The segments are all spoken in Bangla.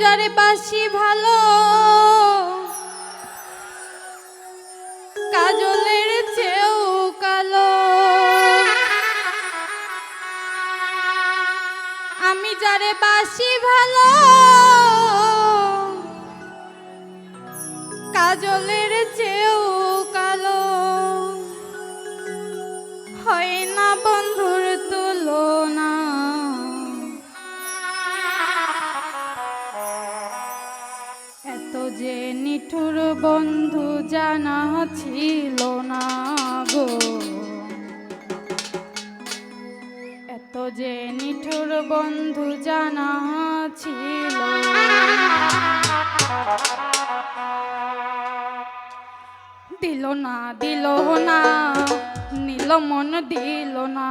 যারে বাসি ভালো কাজলের চেয়েও কালো। আমি যারে বাসি ভালো কাজলের চেয়েও কালো। হয় না বন্ধুর তুলনা, এত যে নিঠুর বন্ধু জানা ছিল না গো, এত যে নিঠুর বন্ধু জানা ছিল। দিল না দিল না নীল মন দিল না,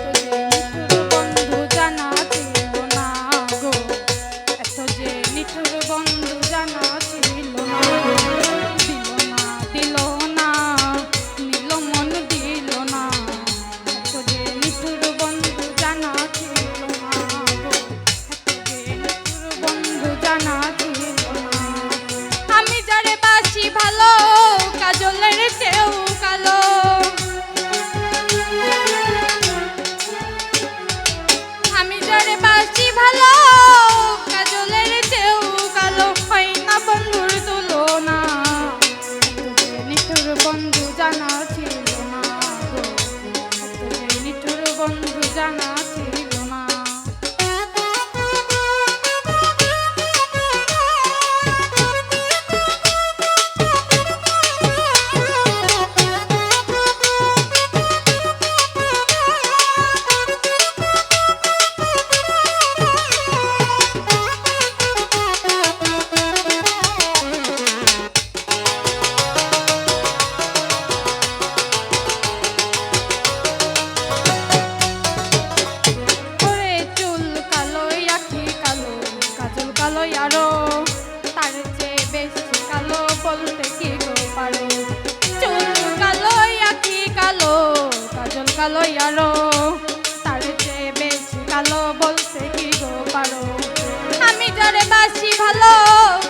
এত যে নিঠুর বন্ধু জানা ছিল না গো, এত যে নিঠুর বন্ধু জানা ছিল না। দিল না দিল না নীল মন দিল না, এত যে নিঠুর বন্ধু জানা ছিল না গো, এত যে নিঠুর বন্ধু জানা ছিল না। আমি যারে বাসি ভালো কাজলের চেয়েও কালো। আমি যারে বাসি ভালো কাজলের চেয়েও কালো। হয় না বন্ধুর তুলনা, এত যে নিঠুর বন্ধু জানা ছিল না গো, এত যে নিঠুর বন্ধু জানা ছিল না। আরো তার চেয়ে বেশি কালো বলতে কি গো পারো। চুল কালো আখি কালো কাজল কালো আরো তার চেয়ে বেশি কালো বলতে কি গো পারো। আমি যারে বাসি ভালো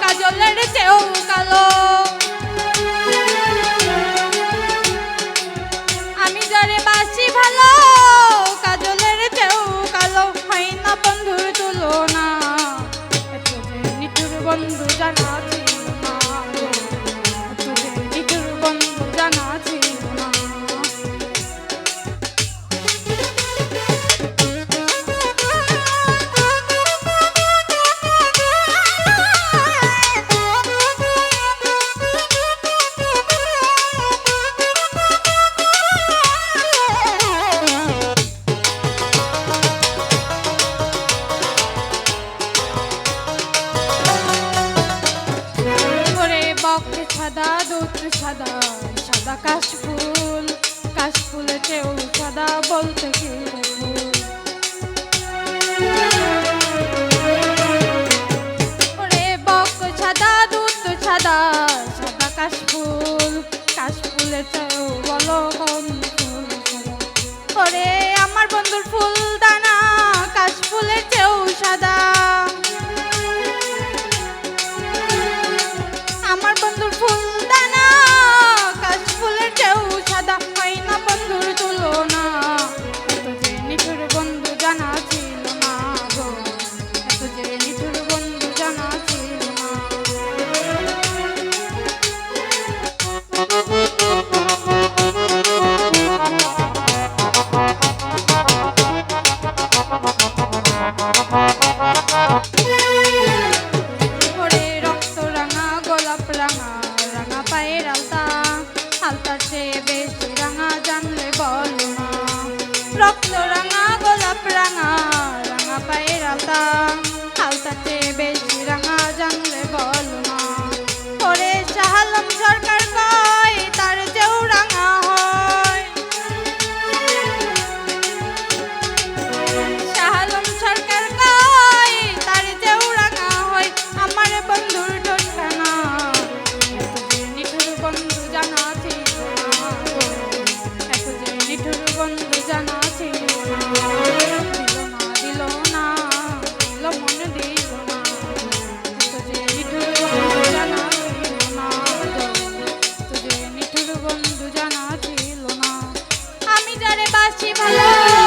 কাজলের চেয়েও কালো। আমি যারে বাসি ভালো কাজলের চেয়েও কালো। হয় না বন্ধুর তুলনা, বন্ধু জানা ছিল না গো, এত যে নিঠুর বন্ধু জানা ছিল না। সাদা দুধ সাদা সাদা কাশফুল, কাশফুলের চেয়েও সাদা বলতে কি ফুল। ওরে বক সাদা দুধ সাদা সাদা কাশফুল, কাশফুলের চেয়েও বলো কোন ফুল সাদা। ওরে আমার বন্ধুর ফুল দানা কাশফুলের চেয়েও সাদা। আমার বন্ধুর ফুল দানা কাশফুলের চেয়েও সাদা। হয় না বন্ধুর তুলনা, এত যে নিঠুর বন্ধু জানা ছিল না গো, এত যে নিঠুর বন্ধু জানা ছিল না। পায়ের আলতা আলতার চেয়ে বেশি রাঙা জানলে বলো না। রক্ত রাঙা গোলাপ রাঙা রাঙা পায়ের আলতা আলতার চেয়ে বেশি রাঙা জানলে বলো না। ওরে শাহালম সরকার কয় তার চেয়েও রাঙা হয়। শাহালম সরকার কয় তার চেয়েও রাঙা হয়। আমার বন্ধুর ঠোঁটখানা বন্ধু জানা ছিল না গো, এত যে নিঠুর বন্ধু জানা ছিল না। দিল না দিল না দিল মন দিল না। বাসি ভালো